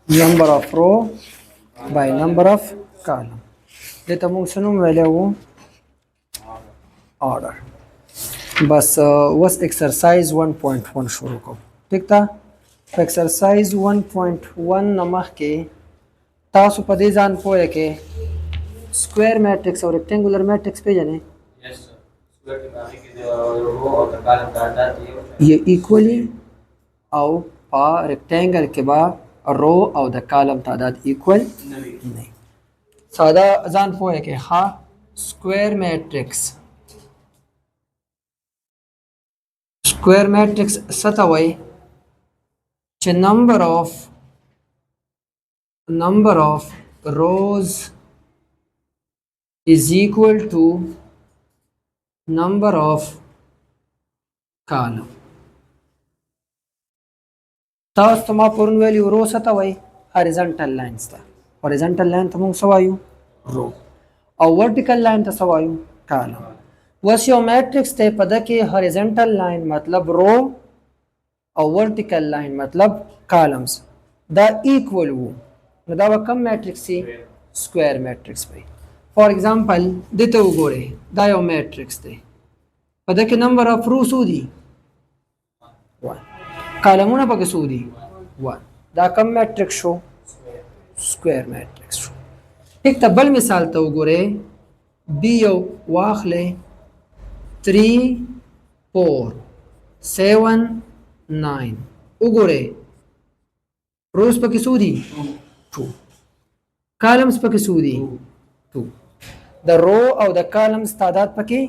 number of row by number of column. دته موږ شنو ویلو order. بس وس exercise 1.1 شروع کوم. ٹھیک تا exercise 1.1 نمخ کې تاسو په دې ځان پوهه کې square matrix او rectangular matrix پیژنئ. ये equally او په rectangle کې با رو او د کالم تعداد equal نه ساده ځان پوهه کې ها square matrix ستوي چې number of rows is equal to number of column. تاسو ما پرون ویلیو رو ستوي horizontal lines ته horizontal line ته موږ سوایو رو او vertical line ته سوایو column. وس یو میټرکس ته په دکې horizontal line مطلب رو او vertical line مطلب columns دا equal وو نو دا کوم میټرکس سي square matrix وي. فور ایگزامپل دته وګورئ دا یو میټرکس دی په دکې نمبر اف رو سو دي 1 کالمونه پکې سو دي 1 دا کوم میټرکس شو سکوير میټرکس شو. ټیک ته بل مثال ته وګورئ بي یو واخلئ 3 4 7 9 وګورئ روز پکې سو دي 2 کالمز پکې سو دي 2 د رو او د کالمز تعداد پکې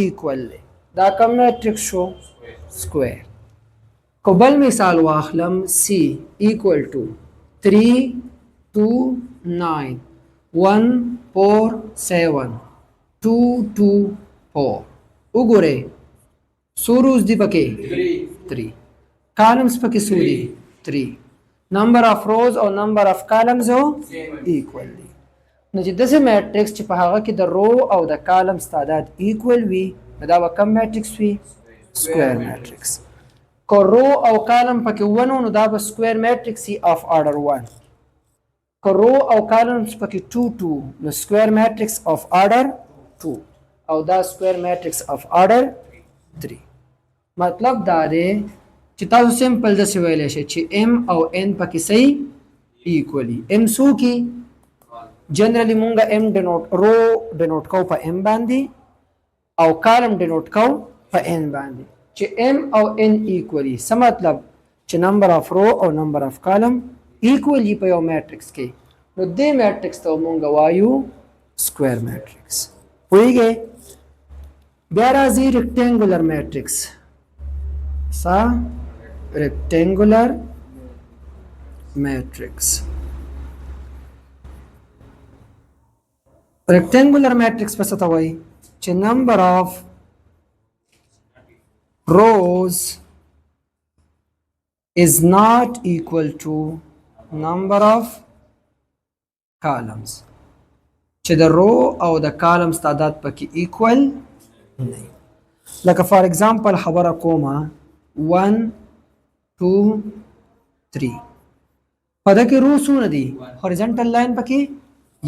ایکوال دی دا کوم میټرکس شو سکوير. کو بل مثال واخلم سی ایکوال ټو 3 2 9 1 4 7 2 2 4 وګورئ سو روز دی پکې 3 کالمز پکې سو دي 3 number of rows او number of columns equal دي. نو چې دغه میټرکس چې په هغه کې د رو او د کالمز تعداد ایکوال وي دا به کوم میټرکس وي سکوير میټرکس. کو رو او کالم پکې ونه نو دا به سکوير میټرکس سی اف آرډر 1. کو رو او کالمز پکې 2 2 نو سکوير میټرکس اف آرډر 2 او دا سکوير میټرکس اف آرډر 3. مطلب دا دی چې تاسو سمپل د څه ویلې شي چې m او n پکې صحیح ایکوالي m سو کې جنرally مونږه m ډینوټ رو ډینوټ کو په m باندې او کالم ډینوټ کو په n باندې چې m او n ایکوالي څه مطلب چې نمبر اف رو او نمبر اف کالم ایکوالي په یو میټرکس کې نو دې میټرکس ته مونږه وایو سکوير میټرکس. وایي بیا راځي ریکټانګولر میټرکس سا rectangular matrix. Rectangular matrix په څه ته وایي چې number of rows is not equal to number of columns چې د رو او د کالمز تعداد پکې equal نه. لکه فار ایگزامپل خبره کومه 1 2 3 په دغه رو سونه دي هوريزونټل لاین پکې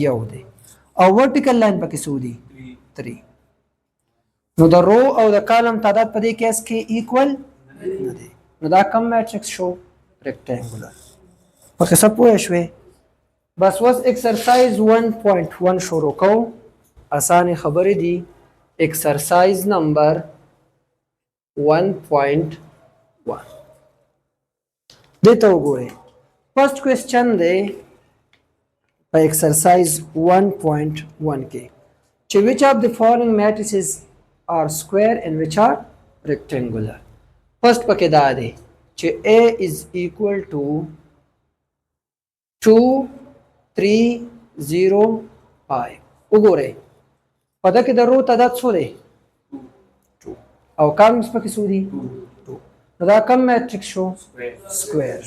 یو دی او ورټیکل لاین پکې سو دي 3 نو د رو او د کالم تعداد په دې کیس کې ایکوال نه دي نو دا کوم میټرکس شو ریکټانګولر. پکې څه پوه شوې بس وس ایکسرسایز 1.1 شروع کو اسانه خبرې دي. ایکسرسایز نمبر 1.1 دته وګورئ. فرست کوېسچن دی په ایکسرسایز 1.1 کې چې which of the following matrices are square and which are rectangular. فرست پکې دا دی چې A is equal to 2 3 0 5 وګورئ په دغه د رو تعداد څو دی 2 او کالمز پکې څو دي 2 نو دا کوم میټرکس شو سکوير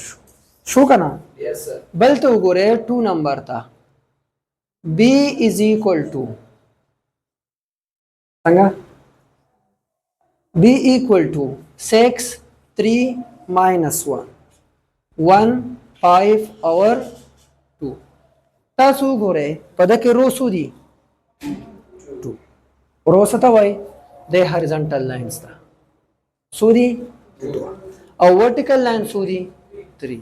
شو کنه. یس سر. بل ته وګورئ 2 نمبر تا B is equal to څنګه B equal to 6 3 minus 1 1 5 over 2 تاسو ګورئ په دې کې رو څو دي 2 رو څه ته وایي د هریزونټل لاینز ته څو دي 2 او ورټیکل لاین څو دي 3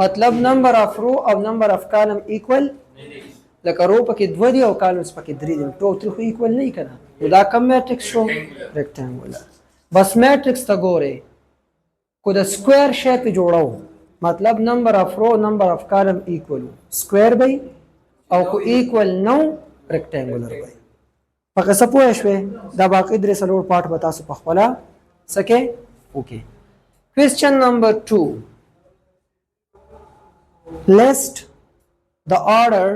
مطلب نمبر اف رو او نمبر اف کالم ایکوال لکه رو پکې 2 دي او کالمز پکې 3 دي ټوټل خو ایکوال نه کنا نو دا کوم میټرکس شو ریکټانګولر بس میټرکس ته ګورئ کو د سکوير شیپ جوړاو مطلب نمبر اف رو نمبر اف کالم ایکوال سکوير بای او کو ایکوال نو ریکټانګولر بای پکې څه پوه شوې دا باقي درې سلور پارت به تاسو په خپل سکه اوکے question number 2 list the order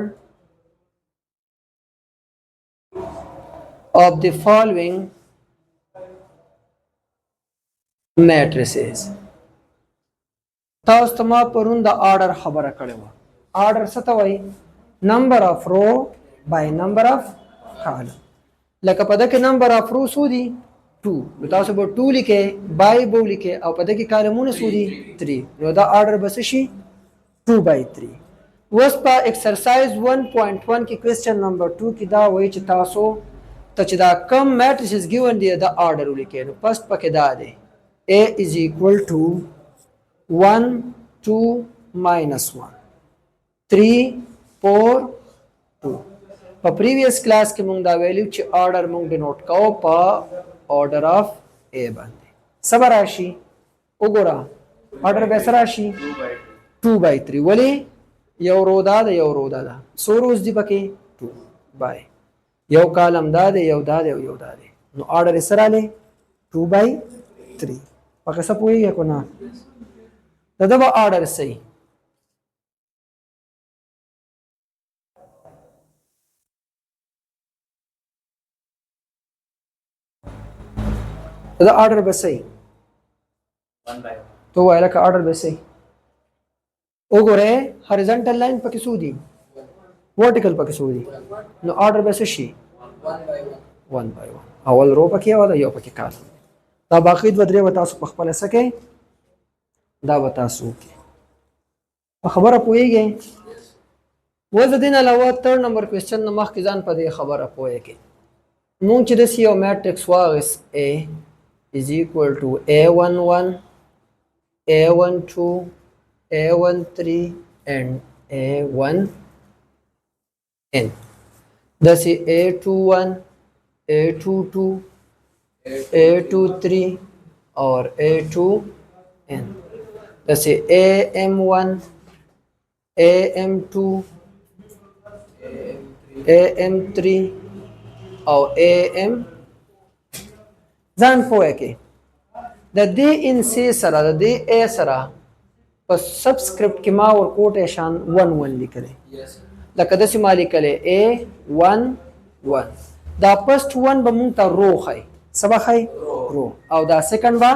of the following matrices تاسو ما پرون د آرډر خبره کړې و آرډر څه ته وایي نمبر اف رو بای نمبر اف کالم لکه په دې کې نمبر اف رو څو دي 2 نو تاسو به 2 لیکئ بای به لیکئ او په دې کې کالمونه څو دي 3 نو دا آرډر بس شي 2 بای 3 اوس په ایکسرسایز 1.1 کې کوېسچن نمبر 2 کې دا وایي چې تاسو ته چې دا کم میټریسز ګیون دی دا آرډر ولیکئ نو فرست پکې دا دی A is equal to 1 2 minus 1 3 4 2 په پریویس کلاس کې موږ دا ویلو چې آرډر موږ ډینوټ کوو په آرډر اف A باندې صبر راشي وګوره آرډر به سره راشي 2 by 3 ولی یو رو دا ده یو رو دا ده سو روز دی پکې 2 by یو کالم دا ده یو دا ده یو دا ده نو آرډر سره لې 2 by 3 پکې څه پوهیږئ کو نه دا به آرډر صحیح دا آرډر به صحیح 1 by 1 تو وایله کا آرډر به صحیح وګوره هریزونټل لاین پکې څو دي ورټیکل پکې څو دي نو آرډر به څه شي 1 by 1 اول رو پکې او دا یو پکې کالم دا باقي دوه درې وتا تاسو په خپل سکه دا وتا تاسو کې په خبره پوهیږئ وز دین علاوه تر نمبر کوېسچن نه مخکې ځان په دې خبره پوهیږئ مونږ چې د یو میټرکس واغس A is equal to A11 A12 A13 and A1n داسې A21 A22 A23 और A2n जैसे AM1 AM2 AM3 और AM ځان پوهه کې د دې ان سي سره د دې A سره په سبسکرپټ کې ما ور کوټیشن 11 لیکلې لکه د سیمه لیکلې A11 دا فرست 1 به مونږ ته رو خای سبا خای رو او دا سیکنډ با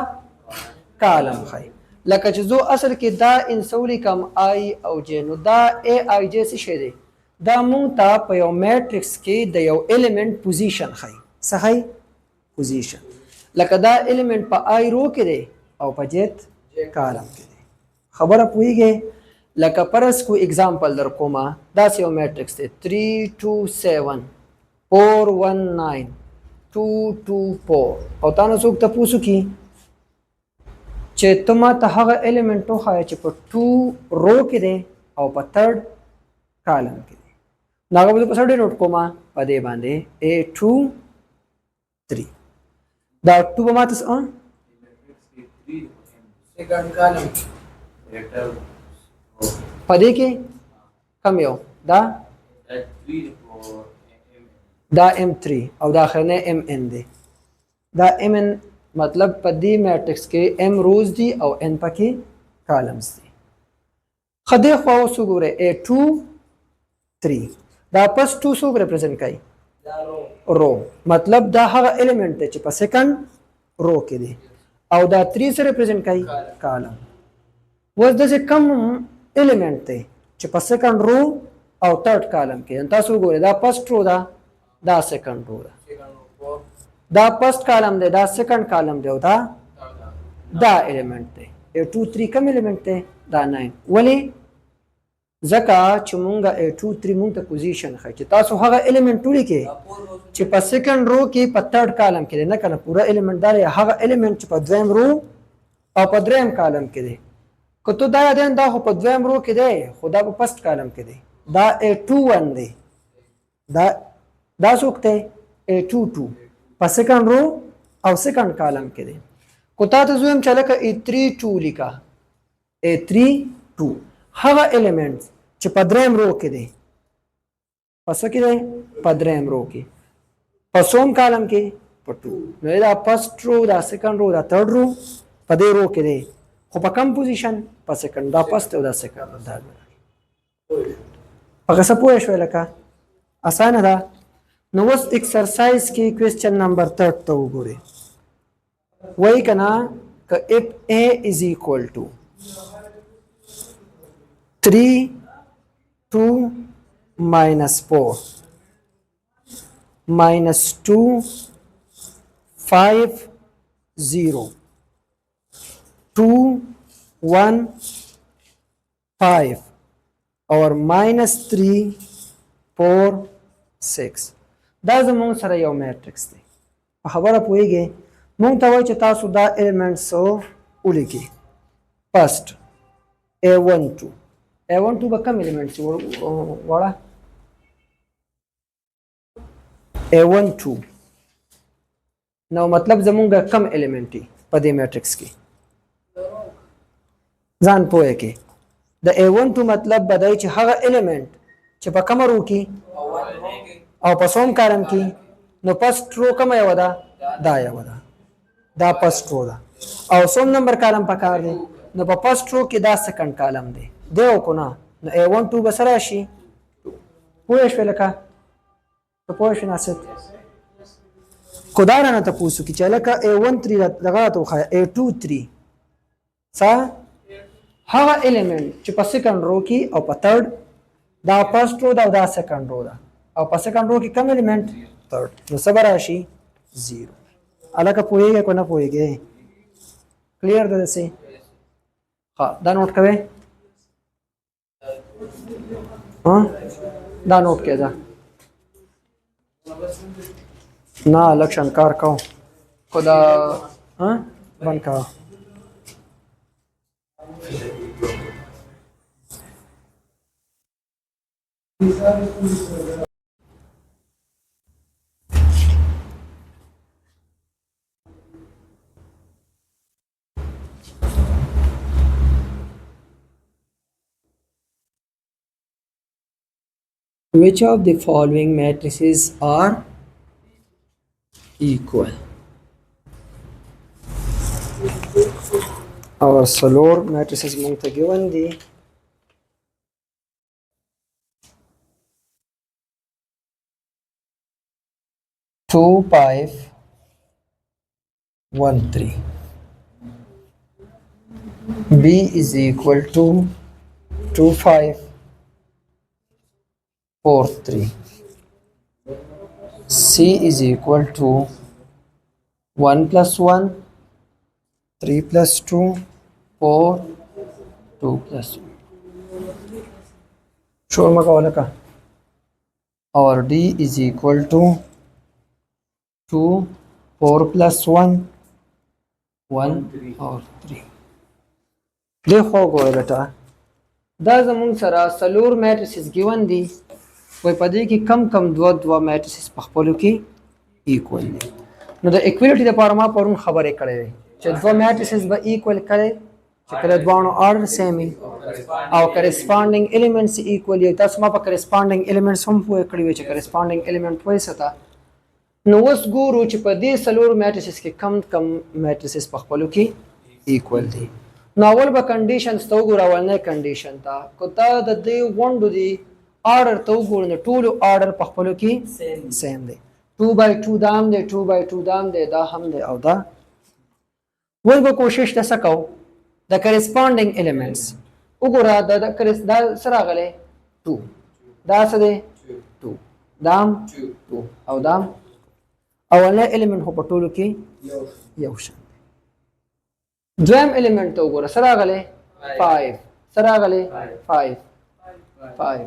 کالم خای لکه چې زو اصل کې دا انسولی کم آی او جے نو دا ای آی جے څه شی دی دا مونږ ته په یو میټرکس کې د یو الیمنٹ پوزیشن خای صحیح پوزیشن لکه دا الیمنٹ په آی رو کې دی او په جیت کالم کې دی خبره پوهیږئ لکه پرس کو اگزامپل در کومه دا یو میټرکس دی 3 2 7 4 1 9 2 2 4 او تاسو څوک ته پوښتنه کی چې تما ته هغه الیمنٹ وخایې چې په 2 رو کې دی او په 3rd کالم کې دی ناغه په سړی نوٹ کومه په دې باندې A2 3 دا 2 به ماته څه سیکنډ کالم په دې کې کم یو دا M3 او دا اخرنه MN دی دا MN مطلب په دې میټرکس کې M روز دی او N پکې کالمز دي خدای خو اوس وګوره A2 3 دا پس 2 سو ریپرزینټ کوي رو مطلب دا هغه الیمنٹ دی چې په سیکنډ رو کې دی او دا 3 سره ریپرزینټ کوي کالم وز د کم الیمنٹ دی چې په سیکنډ رو او 3rd کالم کې تاسو وګوره دا فرست رو دا دا سیکنډ رو دا فرست کالم دی دا سیکنډ کالم دی او دا الیمنٹ دی A23 کوم element دی دا 9 ولی ځکه چې مونږ A23 مونږ ته پوزیشن ښایي چې تاسو هغه element ولیکئ چې په سیکنډ رو کې په تھرډ کالم کې دی نه کنه پوره element دا دی هغه element چې په دویم رو او په دریم کالم کې دی که ته دا یادین دا خو په دویم رو کې دی خو دا په فرست کالم کې دی دا A21 دی دا څوک دی A22 په سیکنډ رو او سیکنډ کالم کې دی کو تا ته زویم چې لکه A32 لیکه A32 هغه element چې په دریم رو کې دی پس کې دی په دریم رو کې په څوم کالم کې په 2 نو دا فرست رو دا سیکنډ رو دا تھرډ رو په دې رو کې دی خو په کم پوزیشن په سیکنډ دا فرست او دا سیکنډ دا هغه څه پوه شوې لکه اسانه ده نو اوس ایکسرسایز کې کوېسچن نمبر 3 ته وګورئ وایي که نه که if A is equal to 3 2 minus 4 minus 2 5 0 2 1 5 or minus 3 4 6 دا زموږ سره یو میټرکس دی په خبره پوهیږئ مونږ ته وایي چې تاسو دا ایلیمنټس ولیکئ فرست A12 به کوم ایلیمنټ وړه A12 نو مطلب زمونږ کم ایلیمنټ دی په دې میټرکس کې ځان پوهه کې د A12 مطلب بدای چې هغه ایلیمنٹ چې په کوم رو کې او په څوم کارم کې نو فرست رو کوم یو ده دا یو ده دا فرست رو ده او څوم نمبر کالم په کار دی نو په فرست رو کې دا سیکنډ کالم دی دیو کو نه نو A12 به سره شي پوه شو لکه ته پوه شو ناست خدای نه ته پوسو کې چې لکه A13 دغه ته خو A23 څه هغه element چې په سیکنډ رو کې او په تھرډ دا فرست رو دا دا سیکنډ رو دا او په سیکنډ رو کې کوم element تھرډ نو صبر راشي 0 الکه پوهیږي کو نه پوهیږي کلیر ده سي ها دا نوٹ کوي ها دا نوٹ کړه ना लक्षण कार को खुदा बन का Which of the following matrices are equal? Our Solor matrices مونږ ته given دي 2 5 1 3 B is equal to 2 5 4 3 C is equal to 1 plus 1 3 plus 2 4 2 plus 1 sure makawala ka or D is equal to 2 4 plus 1 1 or 3 देखो गोरे बेटा دا زمون سره سلور میټریسز ګیون دي وای پدې کې کم کم دوا میټریسز په خپلو کې ایکوال دي نو د ایکوالټي لپاره ما پرون خبرې کړې وي چې دوا میټریسز به ایکوال کړي چې کله دوانو آرډر سیم او کرسپونډینګ الیمنټس ایکوال دي تاسو ما په کرسپونډینګ الیمنټس هم پوه کړی وي چې کرسپونډینګ الیمنټ وایي ستا نو اوس ګورو چې په دې سلور میټریسز کې کم کم میټریسز په خپلو کې ایکوال دي نو اول به کنډیشنز ته وګوره اولنۍ کنډیشن ته که تا د دې غونډو دي آرډر ته وګورو نو ټولو آرډر په خپلو کې سیم دی 2/2 دام دی 2/2 دام دی دا هم دی او دا وای به کوشش ته څه کوو د کرسپونډینګ الیمنټس وګوره دا سره راغلی 2 دا څه دی 2 دام 2 او دام اولنۍ الیمنټ خو په ټولو کې یو شان دویم الیمنٹ ته وګوره سره غلې 5 سره غلې 5 5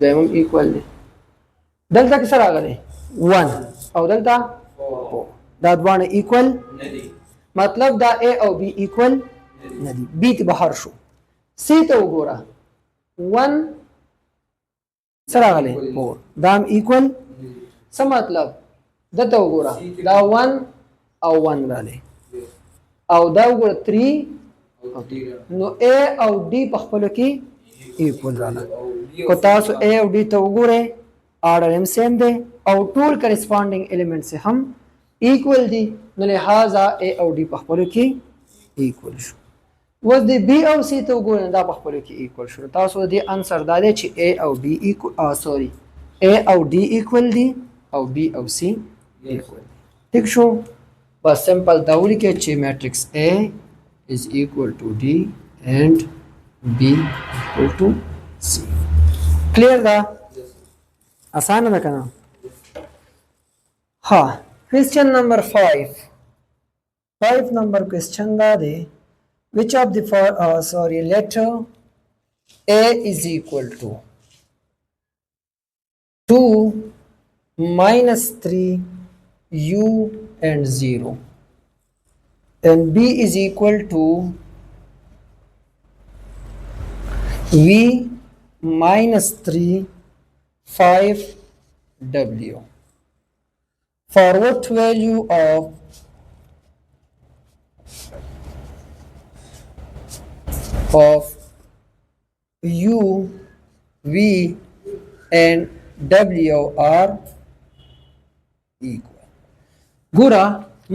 دویم ایکوال دی دلته کې سره غلې 1 او دلته 4 دا دوانه ایکوال مطلب دا A او B ایکوال نه دي B ته بهر شو C ته وګوره 1 سره غلې 4 دا هم ایکوال څه مطلب دته وګوره دا 1 او 1 غلې او دا وګوره 3 نو A او D په خپل کې ایکوال راغله کو تاسو A او D ته وګوره آرډر هم سیم دی او ټول کرسپونډینګ ایلیمنټ سے هم ایکوال دي نو لہذا A او D په خپل کې ایکوال شو وز دی B او C ته وګورئ دا په خپل کې ایکوال شو تاسو دې انسر دا دی چې A او B ایکوال سوري A او D ایکوال دي او B او C ایکوال ٹھیک شو بس سمپل دا ولیکئ چې میټرکس A is equal to D and B equal to C clear دا आसान है कहना हाँ question number 5 number question दा दे which of the letter A is equal to 2 minus 3 U and 0 and B is equal to V minus 3 5W for what value of U, V and W are equal ګوره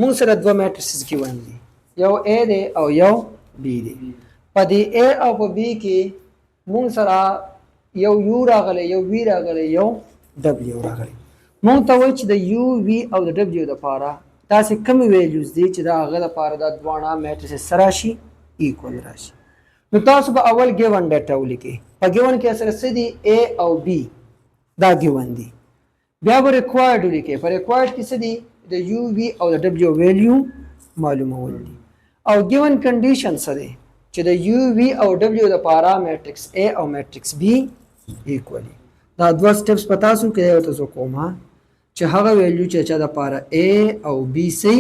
موږ سره دوه میټریسز given دي یو A دی او یو B دی په دې A او په B کې موږ سره یو U راغلی یو V راغلی یو W راغلی موږ ته وایي چې د U V او د W لپاره داسې کوم ویلیوز دي چې د هغه لپاره دا دواړه میټریسز سره راشي ایکوال راشي نو تاسو به اول ګیون ډیټا ولیکئ په ګیون کې سره څه دي A او B دا ګیون دي بیا به ریکوایرډ ولیکئ په ریکوایرډ کې څه دي د U V او د W ویلیو معلومول دي او ګیون کنډیشن څه دی چې د U V او W لپاره میټرکس A او میټرکس B ایکوالي دا دوه سټیپس په تاسو کې دی تاسو کومه چې هغه ویلیو چې چا د لپاره A او B سي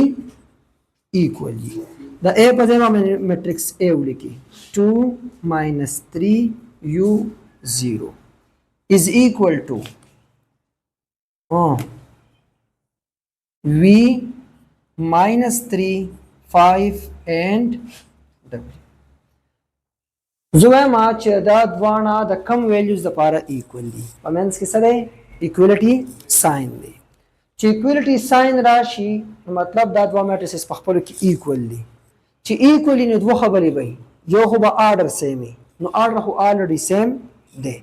ایکوال دي د A په ځای باندې میټرکس A ولیکي 2 minus 3 U 0 is equal to V minus 3 5 and W زه ما چې دا دواړه د کم ویلیوز لپاره ایکوال دي په منځ کې څه دی ایکوالټي ساين دی چې ایکوالټي ساين راشي مطلب دا دوه میټریسز په خپل کې ایکوال دي چې ایکوال نو دوه خبرې وي یو خو به آرډر سیم نو آرډر خو الریډي سیم دی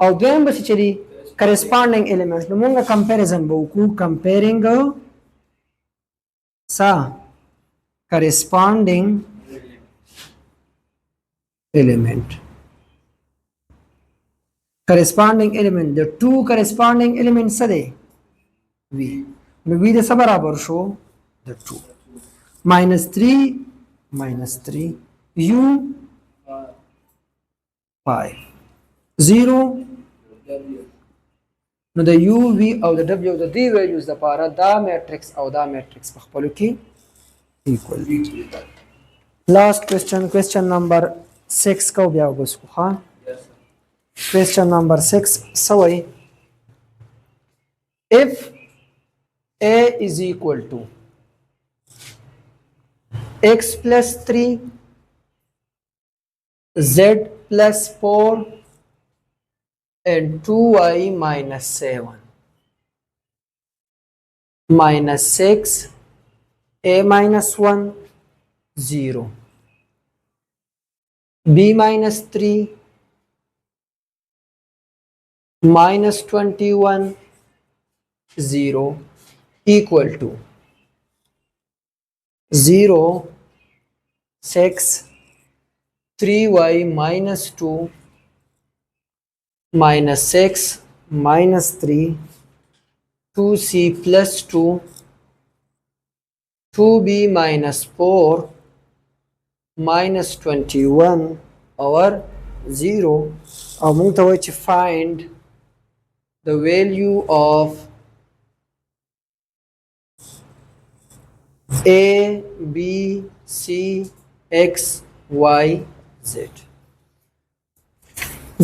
او دویم به چې دی کرسپونډینګ الیمنټس نو موږ کمپیریزن به وکړو کمپیرینګ corresponding element the two corresponding elements are they V no V the बराबर show the 2 minus 3 U 5 0 no the U V او the W the D values the para da matrix او da matrix په خپل کې equal last question number 6 को बया उसको हाँ question number 6 Sawai if A is equal to x plus 3 z plus 4 and 2y minus 7 minus 6 A minus 1 0 B minus 3 minus 21 0 equal to 0 6 3y minus 2 minus 6 minus 3 2c plus 2 2b minus 4 -21 over 0 او موږ ته وایي چې find the value of A, B, C, X, Y, Z.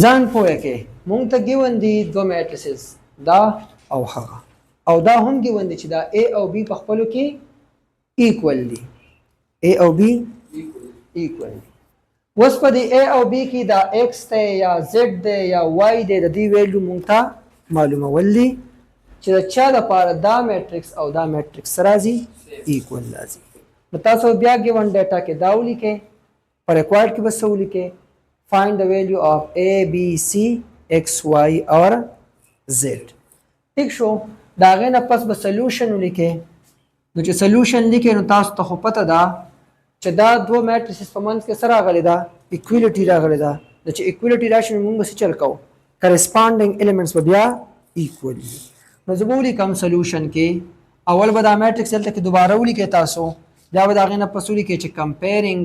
ځان پوهه کې موږ ته given دي دوه matrices دا او هغه او دا هم given دي چې دا A او B په خپلو کې equal دي A او B equal دي. اوس په دې A او B کې دا X دی یا Z دی یا Y دی د دې ویلیو موږ ته معلومول دي چې د چا لپاره دا میټرکس او دا میټرکس راځي equal راځي. نو تاسو بیا given data کې دا ولیکئ په required کې بس ولیکئ find the value of A, B, C, X, Y or Z. ٹھیک شو دا غې نه پس به solution ولیکئ. نو چې solution لیکئ نو تاسو ته خو پته ده چې دا دوه میټریسز په منځ کې سره راغلی ده equality راغلی ده. نو چې equality راشي نو موږ به څه چل کوو corresponding elements به بیا equal وي. نو زه به ولیکم solution کې اول به دا میټرکس دلته کې دوباره ولیکئ تاسو بیا به د هغې نه پس ولیکئ چې comparing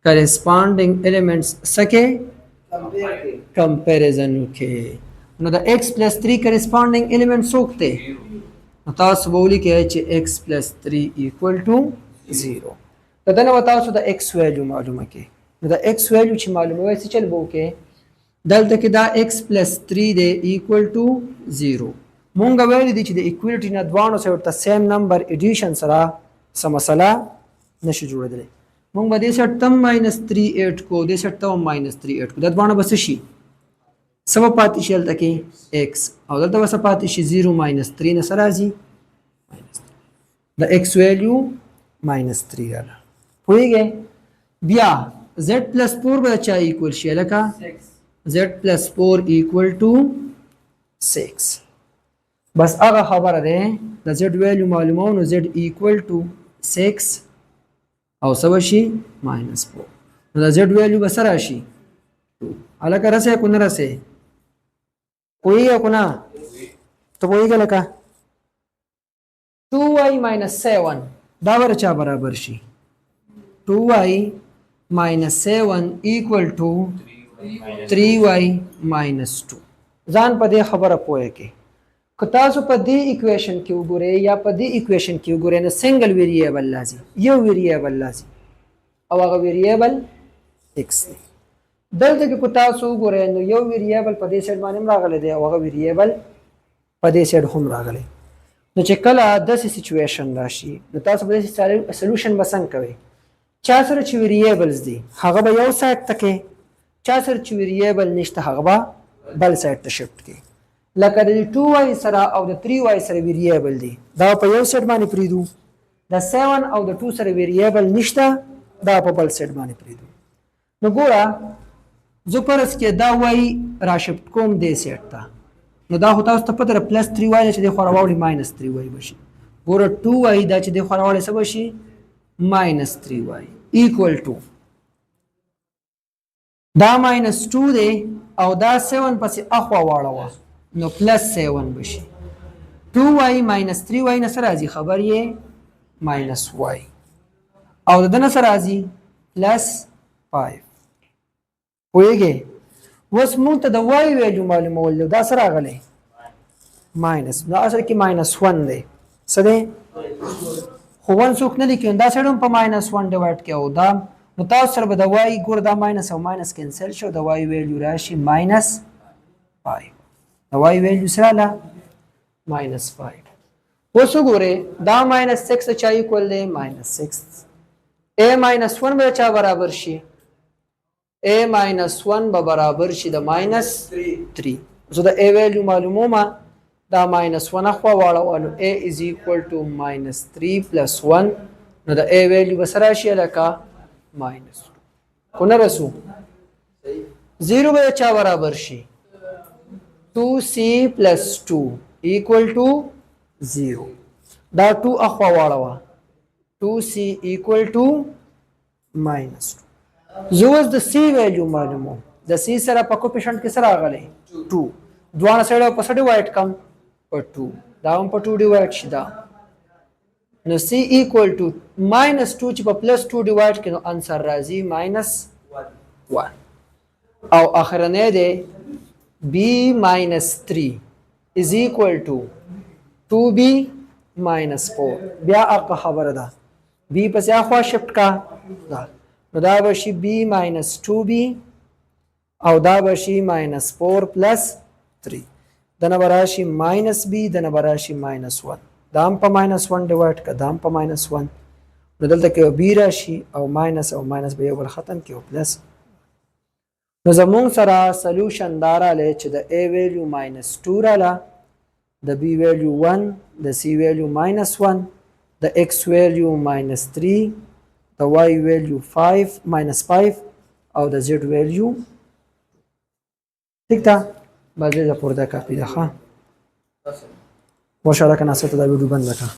corresponding elements سکے comparison وکې. نو د x plus 3 corresponding element څوک دی نو تاسو به ولیکئ چې x plus 3 equal to 0. د دې نه تاسو د x value معلومه کړئ. نو د x value چې معلوموي څه چل به وکړئ دلته کې دا x plus 3 دی equal to 0. مونږ ویل دي چې د equality نه دوانو سره ورته سیم نمبر ایډیشن سره څه مسله نشي جوړېدلی. مونږ به دې سره تم -3 8 کو دې سره تم -3 8 کو دا دوانو به څه شي څه به پاتې شي هلته کې x او دلته به څه پاتې شي 0 -3 نه څه راځي د x value -3 راغله. پوهېږئ بیا z plus 4 به چا equal شي لکه z plus 4 equal to 6. بس هغه خبره ده د z value معلومو نو z equal to 6 او څه شي -4 نو د z value به سره شي 2. الکه رسې کو نه رسې پوهېږئ کو نه ته پوهېږئ لکه 2y - 7 دا ور چا برابر شي 2y - 7 equal to 3y - 2. ځان په دې خبره پوهه کې که تاسو په دې اکویشن کې وګورئ یا په دې اکویشن کې وګورئ نو سنگل ویریبل لازم یو ویریبل لازم او هغه ویریبل x دی. دلته کې که تاسو وګورئ نو یو ویریبل په دې سایډ باندې راغلی دی او هغه ویریبل په دې سایډ هم راغلی. نو چې کله داسې سچویشن راشي نو تاسو به داسې سلوشن به څنګه کوئ چا سره چې ویریبلز دي هغه به یو سایډ ته کې چا سره چې ویریبل نشته هغه به بل سایډ ته شفټ کې. لکه د 2y سره او د 3y سره ویریبل دي دا په یو سایډ باندې پریدو د 7 او د 2 سره ویریبل نشته دا په بل سایډ باندې پریدو. نو ګوره زه پرس کې دا y را شفټ کوم دې سایډ ته نو دا خو تاسو ته پته ده پلس 3y چې د خو راوړي -3y بشي. ګوره 2y دا چې د خو راوړي څه بشي -3y equal to دا -2 دی او دا 7 پسې اخوا واړوه نو +7 بشي 2y - 3y نه سره راځي خبر یې -y او د نه سره راځي +5. پوهېږئ اوس مونږ ته د y ویلیو معلومول دا سره راغلی ماینس نو اصل کې -1 دی څه دی خو 1 څوک نه لیکي دا سره هم په -1 ډیوایډ کې او دا نو تاسو سره به د y ګور دا ماینس او ماینس کینسل شو د y ویلیو راشي -5 د y ویلیو سره لا -5. اوس وګورئ دا -6 چا ایکول دی -6 a -1 به چا برابر شي a -1 به برابر شي د -3. زه د a ویلیو معلومومه دا -1 اخوا واړوه a is equal to -3 + 1 نو د a ویلیو به سره شي لکه -2 کو نه رسو 0 به چا برابر شي 2c + 2 equal to 0 دا 2 اخوا واړوه 2c equal to -2. زه اوس د c ویلیو معلوموم د c سره په کوفیشنټ کې سره راغلی 2 دوانه سایډ په څه ډیوایډ کم په 2 دا هم په 2 ډیوایډ شي دا نو c equal to minus 2 چې په plus 2 ډیوایډ کړي نو انسر راځي minus 1 او اخرنه دی b minus 3 is equal to 2b minus 4 بیا اقا خبره ده b پس اخوا شفت کا دا نو دا بشي b minus 2b او دا بشي minus 4 plus 3 دنه براشي minus b دنه براشي minus 1 دا هم په minus 1 ډیوایډ کا دا هم په minus 1 نو دلته کې b راشي او minus به یو بل ختم کیو پلس نو زمونږ سره سولوشن دا رالی چې د a ویلیو minus 2 راله د b ویلیو 1 د c ویلیو minus 1 د x ویلیو minus 3 د y ویلیو 5 minus 5 او د z ویلیو ٹھیک تا باقي دا پورته کاپی ده ښه وشاله کنه ست دا ویډیو بند کړه